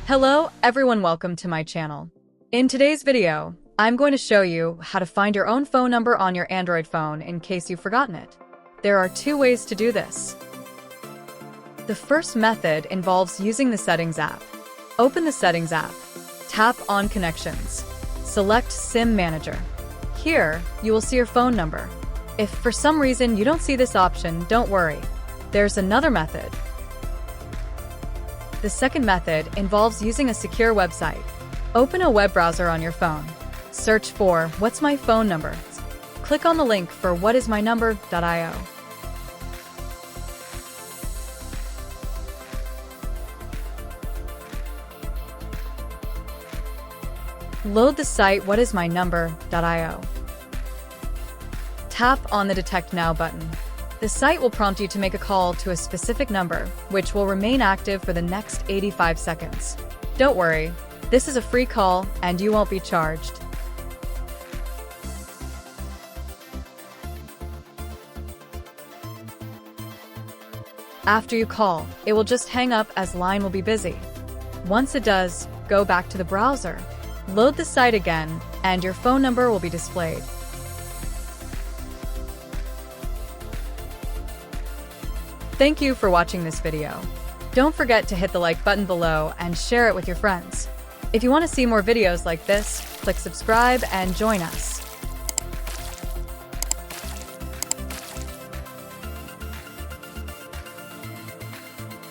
Hello everyone, welcome to my channel. In today's video, I'm going to show you how to find your own phone number on your Android phone in case you've forgotten it. There are two ways to do this. The first method involves using the Settings app. Open the Settings app, tap on Connections, select SIM Manager. Here, you will see your phone number. If for some reason you don't see this option, don't worry. There's another method. The second method involves using a secure website. Open a web browser on your phone. Search for What's My Phone Number. Click on the link for whatismynumber.io. Load the site whatismynumber.io. Tap on the Detect Now button. The site will prompt you to make a call to a specific number, which will remain active for the next 85 seconds. Don't worry, this is a free call and you won't be charged. After you call, it will just hang up as line will be busy. Once it does, go back to the browser. Load the site again, and your phone number will be displayed. Thank you for watching this video. Don't forget to hit the like button below and share it with your friends. If you want to see more videos like this, click subscribe and join us.